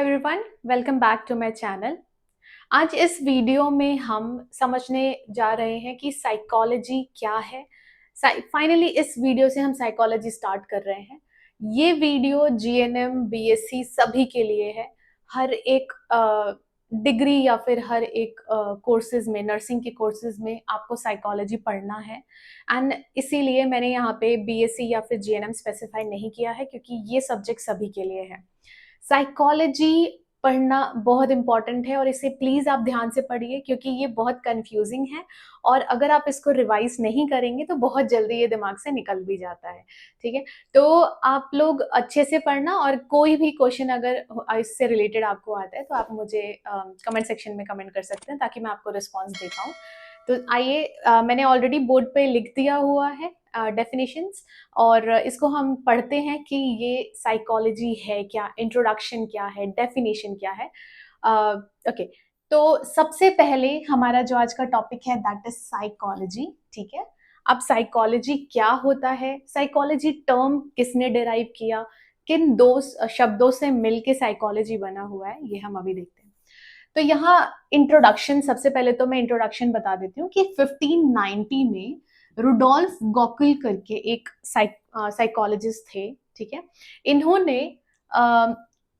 Everyone, welcome back to my channel. आज इस video में हम समझने जा रहे हैं कि साइकोलॉजी क्या है। फाइनली इस वीडियो से हम साइकोलॉजी स्टार्ट कर रहे हैं। ये वीडियो जीएनएम, बीएससी सभी के लिए है। हर एक डिग्री या फिर हर एक कोर्सेज में, नर्सिंग के कोर्सेज में आपको साइकोलॉजी पढ़ना है। एंड इसीलिए मैंने यहाँ पे बीएससी या फिर जीएनएम स्पेसिफाई नहीं किया है, क्योंकि ये सब्जेक्ट सभी के लिए है। साइकोलॉजी पढ़ना बहुत इंपॉर्टेंट है और इसे प्लीज आप ध्यान से पढ़िए, क्योंकि ये बहुत कंफ्यूजिंग है और अगर आप इसको रिवाइज नहीं करेंगे तो बहुत जल्दी ये दिमाग से निकल भी जाता है। ठीक है, तो आप लोग अच्छे से पढ़ना और कोई भी क्वेश्चन अगर इससे रिलेटेड आपको आता है तो आप मुझे कमेंट सेक्शन में कमेंट कर सकते हैं, ताकि मैं आपको रिस्पॉन्स दे पाऊँ। तो आइए, मैंने ऑलरेडी बोर्ड पे लिख दिया हुआ है डेफिनेशंस, और इसको हम पढ़ते हैं कि ये साइकोलॉजी है क्या, इंट्रोडक्शन क्या है, डेफिनेशन क्या है। ओके, तो सबसे पहले हमारा जो आज का टॉपिक है दैट इज साइकोलॉजी। ठीक है, अब साइकोलॉजी क्या होता है, साइकोलॉजी टर्म किसने डिराइव किया, किन दो शब्दों से मिलके साइकोलॉजी बना हुआ है, ये हम अभी देखते हैं। तो यहाँ इंट्रोडक्शन, सबसे पहले तो मैं इंट्रोडक्शन बता देती हूँ कि 1590 में रुडोल्फ गॉकल करके एक साइकोलॉजिस्ट थे। ठीक है, इन्होंने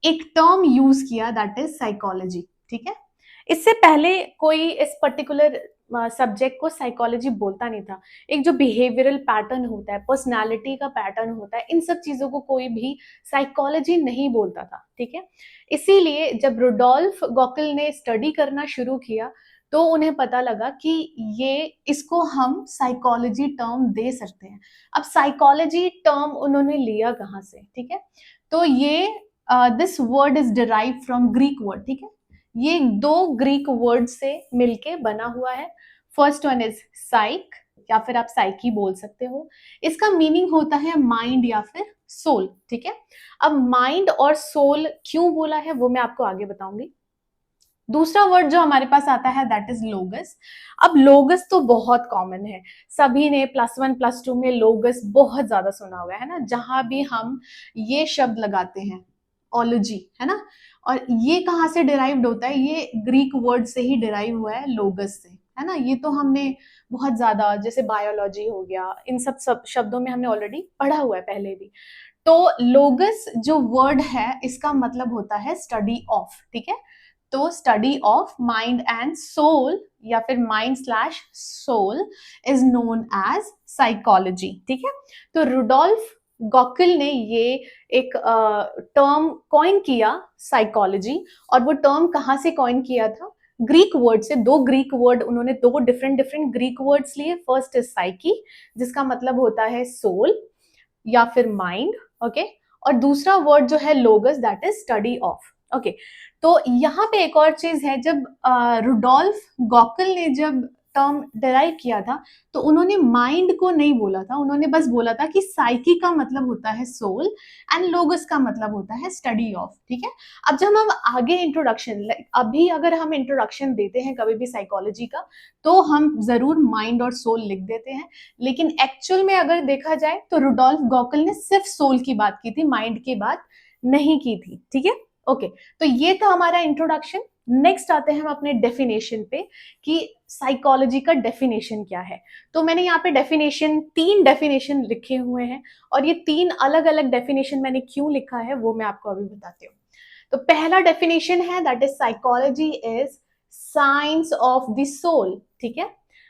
एक टर्म यूज किया दैट इज साइकोलॉजी। ठीक है, इससे पहले कोई इस पर्टिकुलर सब्जेक्ट को साइकोलॉजी बोलता नहीं था। एक जो बिहेवियरल पैटर्न होता है, पर्सनालिटी का पैटर्न होता है, इन सब चीजों को कोई भी साइकोलॉजी नहीं बोलता था। ठीक है, इसीलिए जब रुडोल्फ गॉकल ने स्टडी करना शुरू किया तो उन्हें पता लगा कि ये इसको हम साइकोलॉजी टर्म दे सकते हैं। अब साइकोलॉजी टर्म उन्होंने लिया कहाँ से? ठीक है, तो ये this word is derive from Greek word. ठीक है, ये दो ग्रीक वर्ड से मिलके बना हुआ है। फर्स्ट वन इज साइक, या फिर आप साइकी बोल सकते हो। इसका मीनिंग होता है माइंड या फिर सोल। ठीक है, अब माइंड और सोल क्यों बोला है वो मैं आपको आगे बताऊंगी। दूसरा वर्ड जो हमारे पास आता है दैट इज लोगस। अब लोगस तो बहुत कॉमन है, सभी ने +1 +2 में लोगस बहुत ज्यादा सुना हुआ है ना। जहां भी हम ये शब्द लगाते हैं, ओलॉजी, है ना, और ये कहाँ से डिराइव्ड होता है? ये ग्रीक वर्ड से ही डिराइव हुआ है, लोगस से, है ना। ये तो हमने बहुत ज्यादा, जैसे बायोलॉजी हो गया, इन सब शब्दों में हमने ऑलरेडी पढ़ा हुआ है पहले भी। तो लोगस जो वर्ड है इसका मतलब होता है स्टडी ऑफ। ठीक है, तो study of mind and soul, या फिर mind slash soul, is known as psychology. ठीक है, तो रुडोल्फ गॉकल ने ये एक टर्म कॉइन किया, साइकोलॉजी। और वो टर्म कहाँ से कॉइन किया था? ग्रीक वर्ड से। दो ग्रीक वर्ड उन्होंने, दो डिफरेंट डिफरेंट ग्रीक वर्ड्स लिए। फर्स्ट इज साइकी, जिसका मतलब होता है सोल या फिर माइंड। ओके, और दूसरा वर्ड जो है logos, that is study of. Okay, तो यहाँ पे एक और चीज है, जब रुडोल्फ गॉकल ने जब टर्म डिराइव किया था तो उन्होंने माइंड को नहीं बोला था, उन्होंने बस बोला था कि साइकी का मतलब होता है सोल एंड लोगस का मतलब होता है स्टडी ऑफ। ठीक है, अब जब हम आगे इंट्रोडक्शन, अभी अगर हम इंट्रोडक्शन देते हैं कभी भी साइकोलॉजी का, तो हम जरूर माइंड और सोल लिख देते हैं, लेकिन एक्चुअल में अगर देखा जाए तो रुडोल्फ गॉकल ने सिर्फ सोल की बात की थी, माइंड की बात नहीं की थी। ठीक है, ओके, तो ये था हमारा इंट्रोडक्शन। नेक्स्ट आते हैं हम अपने डेफिनेशन पे कि साइकोलॉजी का डेफिनेशन क्या है। तो मैंने यहाँ पे डेफिनेशन, 3 डेफिनेशन लिखे हुए हैं, और ये 3 अलग अलग डेफिनेशन मैंने क्यों लिखा है वो मैं आपको अभी बताती हूँ। तो पहला डेफिनेशन है that is psychology is science of the soul. ठीक है,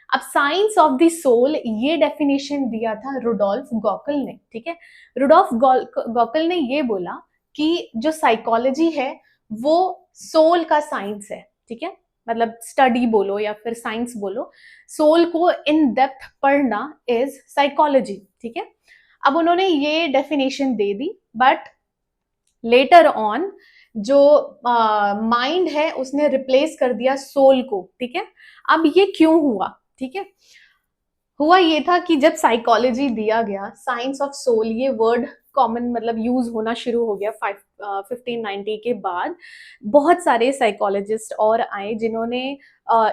अब साइंस ऑफ द सोल ये डेफिनेशन दिया था रुडोल्फ गॉकल ने। ठीक है, रुडोल्फ गॉकल ने ये बोला कि जो साइकोलॉजी है वो सोल का साइंस है। ठीक है, मतलब स्टडी बोलो या फिर साइंस बोलो, सोल को इन डेप्थ पढ़ना इज साइकोलॉजी। ठीक है, अब उन्होंने ये definition they the, but later on जो माइंड है उसने रिप्लेस कर दिया सोल को। ठीक है, अब ये क्यों हुआ? ठीक है, हुआ ये था कि जब साइकोलॉजी दिया गया, साइंस ऑफ सोल ये वर्ड कॉमन मतलब यूज होना शुरू हो गया 1590 के बाद। बहुत सारे साइकोलॉजिस्ट और आए जिन्होंने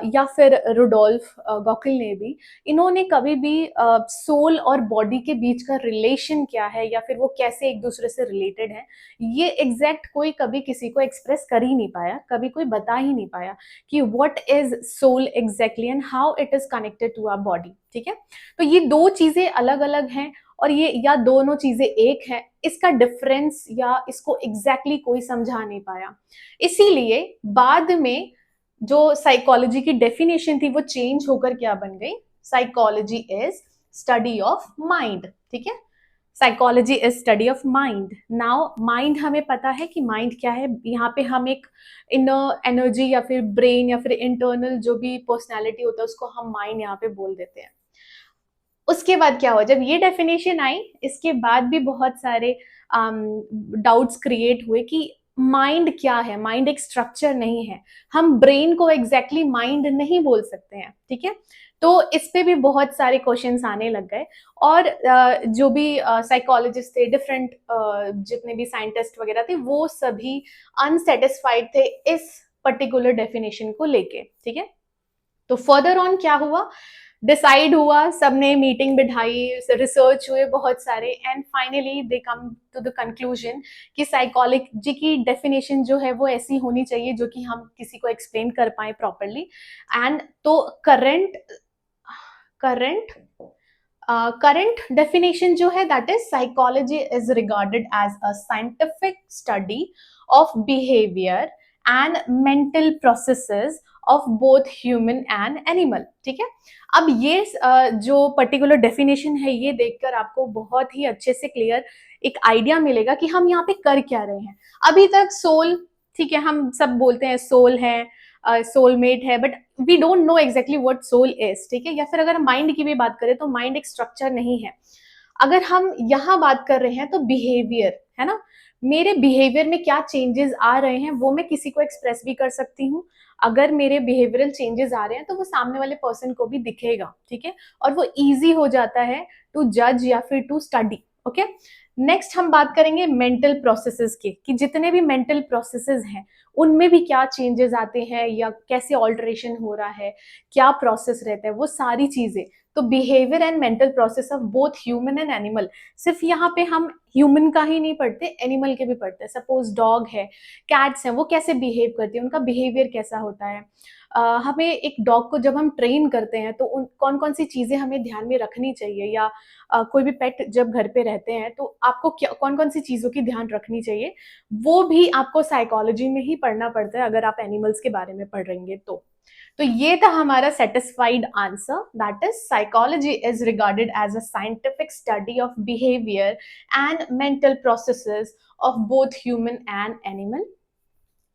या फिर रुडोल्फ गॉकल ने भी, इन्होंने कभी भी सोल और बॉडी के बीच का रिलेशन क्या है या फिर वो कैसे एक दूसरे से रिलेटेड है, ये एग्जैक्ट कोई कभी किसी को एक्सप्रेस कर ही नहीं पाया, कभी कोई बता ही नहीं पाया कि what is soul exactly and how it is connected to our body. ठीक है, तो ये दो चीजें अलग अलग हैं और ये या दोनों चीजें एक है, इसका डिफरेंस या इसको एग्जैक्टली कोई समझा नहीं पाया। इसीलिए बाद में जो साइकोलॉजी की डेफिनेशन थी वो चेंज होकर क्या बन गई, psychology is study of mind. ठीक है, psychology is study of mind. Now mind हमें पता है कि माइंड क्या है, यहाँ पे हम एक इनर एनर्जी या फिर ब्रेन या फिर इंटरनल जो भी पर्सनैलिटी होता है उसको हम माइंड यहाँ पे बोल देते हैं। उसके बाद क्या हुआ, जब ये डेफिनेशन आई इसके बाद भी बहुत सारे डाउट्स क्रिएट हुए कि माइंड क्या है, माइंड एक स्ट्रक्चर नहीं है, हम ब्रेन को एग्जैक्टली माइंड नहीं बोल सकते हैं। ठीक है, तो इस पे भी बहुत सारे क्वेश्चंस आने लग गए और जो भी साइकोलॉजिस्ट थे, डिफरेंट जितने भी साइंटिस्ट वगैरह थे, वो सभी अनसेटिस्फाइड थे इस पर्टिकुलर डेफिनेशन को लेके। ठीक है, तो फर्दर ऑन क्या हुआ, डिसाइड हुआ, सबने मीटिंग बिठाई, रिसर्च हुए बहुत सारे and finally they come to the conclusion कि साइकोलॉजी की डेफिनेशन जो है वो ऐसी होनी चाहिए जो कि हम किसी को एक्सप्लेन कर पाए प्रॉपरली। एंड तो करंट डेफिनेशन जो है that is psychology is regarded as a scientific study of behaviour and mental processes of both human and animal. ठीक है, अब ये जो पर्टिकुलर डेफिनेशन है ये देखकर आपको बहुत ही अच्छे से क्लियर एक आइडिया मिलेगा कि हम यहाँ पे कर क्या रहे हैं। अभी तक सोल, ठीक है, हम सब बोलते हैं सोल है, सोलमेट है, but we don't know exactly what soul is. ठीक है, या फिर अगर माइंड की भी बात करें तो माइंड एक स्ट्रक्चर नहीं है। अगर हम यहाँ बात कर रहे हैं तो बिहेवियर है ना, मेरे बिहेवियर में क्या चेंजेस आ रहे हैं वो मैं किसी को एक्सप्रेस भी कर सकती हूँ। अगर मेरे बिहेवियरल चेंजेस आ रहे हैं तो वो सामने वाले पर्सन को भी दिखेगा। ठीक है, और वो इजी हो जाता है टू जज या फिर टू स्टडी। ओके, नेक्स्ट हम बात करेंगे मेंटल प्रोसेसेस के, कि जितने भी मेंटल प्रोसेसेस हैं उनमें भी क्या चेंजेस आते हैं या कैसे ऑल्टरेशन हो रहा है, क्या प्रोसेस रहता है, वो सारी चीजें। तो behaviour and mental process of both human and animal, सिर्फ यहाँ पे हम ह्यूमन का ही नहीं पढ़ते, एनिमल के भी पढ़ते हैं। सपोज डॉग है, कैट्स हैं, वो कैसे बिहेव करती है, उनका बिहेवियर कैसा होता है। हमें एक डॉग को जब हम ट्रेन करते हैं तो उन कौन कौन सी चीजें हमें ध्यान में रखनी चाहिए, या कोई भी पेट जब घर पे रहते हैं तो आपको क्या कौन कौन सी चीजों की ध्यान रखनी चाहिए, वो भी आपको साइकोलॉजी में ही पढ़ना पड़ता है अगर आप एनिमल्स के बारे में पढ़ रहेंगे तो ये था हमारा satisfied answer, that is psychology is regarded as a scientific study of behaviour and mental processes of both human and animal.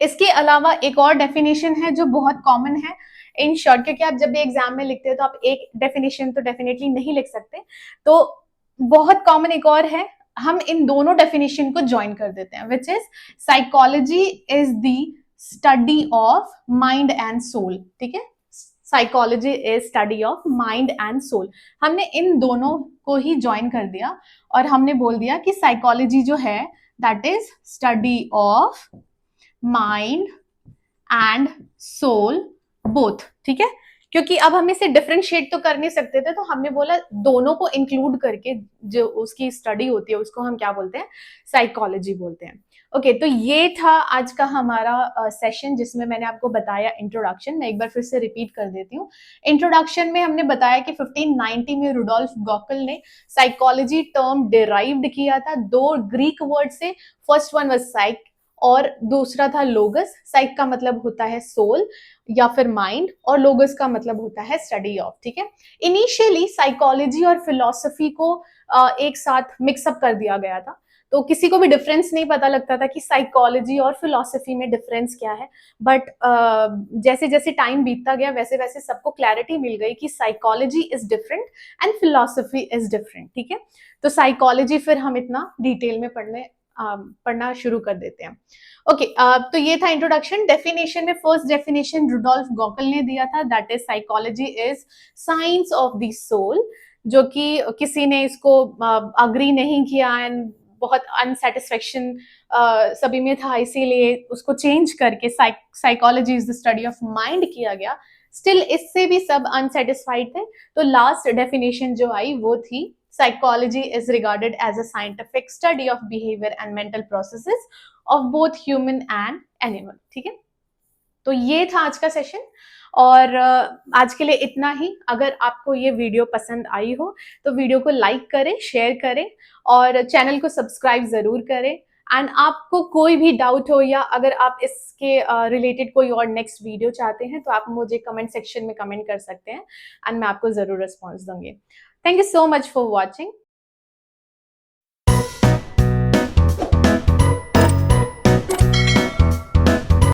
इसके अलावा एक और डेफिनेशन है जो बहुत कॉमन है इन शॉर्ट, क्योंकि आप जब भी एग्जाम में लिखते हैं तो आप एक डेफिनेशन तो डेफिनेटली नहीं लिख सकते, तो बहुत कॉमन एक और है, हम इन दोनों डेफिनेशन को ज्वाइन कर देते हैं, which is psychology is the study of mind and soul. ठीक है, psychology is study of mind and soul, हमने इन दोनों को ही ज्वाइन कर दिया और हमने बोल दिया कि साइकोलॉजी जो है that is study of mind and soul both. ठीक है, क्योंकि अब हम इसे डिफरेंशिएट तो कर नहीं सकते थे, तो हमने बोला दोनों को इंक्लूड करके जो उसकी स्टडी होती है उसको हम क्या बोलते हैं, साइकोलॉजी बोलते हैं। ओके, तो ये था आज का हमारा सेशन जिसमें मैंने आपको बताया इंट्रोडक्शन। मैं एक बार फिर से रिपीट कर देती हूँ। इंट्रोडक्शन में हमने बताया कि 1590 में रुडोल्फ गॉकल ने साइकोलॉजी टर्म डिराइव्ड किया था दो ग्रीक वर्ड से। फर्स्ट वन वाज साइक और दूसरा था लोगस। साइक का मतलब होता है सोल या फिर माइंड और लोगस का मतलब होता है स्टडी ऑफ। ठीक है, इनिशियली साइकोलॉजी और फिलॉसफी को एक साथ मिक्सअप कर दिया गया था, तो किसी को भी डिफरेंस नहीं पता लगता था कि साइकोलॉजी और फिलॉसफी में डिफरेंस क्या है। बट जैसे जैसे टाइम बीतता गया वैसे वैसे सबको क्लैरिटी मिल गई कि psychology is different and philosophy is different. ठीक है, तो साइकोलॉजी फिर हम इतना डिटेल में पढ़ना शुरू कर देते हैं। ओके, तो ये था इंट्रोडक्शन। डेफिनेशन में फर्स्ट डेफिनेशन रुडोल्फ गॉकल ने दिया था, that is psychology is science of the soul, जो कि किसी ने इसको अग्री नहीं किया एंड बहुत अनसेटिस्फेक्शन सभी में था, इसीलिए उसको चेंज करके psychology is the study of mind किया गया। स्टिल इससे भी सब अनसेटिस्फाइड थे, तो लास्ट डेफिनेशन जो आई वो थी psychology is regarded as a scientific study of behaviour and mental processes of both human and animal. ठीक है, तो ये था आज का सेशन, और आज के लिए इतना ही। अगर आपको ये वीडियो पसंद आई हो तो वीडियो को लाइक करें, शेयर करें और चैनल को सब्सक्राइब जरूर करें। एंड आपको कोई भी डाउट हो या अगर आप इसके रिलेटेड कोई और नेक्स्ट वीडियो चाहते हैं तो आप मुझे कमेंट सेक्शन में कमेंट कर सकते हैं एंड मैं आपको जरूर रिस्पॉन्स दूंगी। Thank you so much for watching.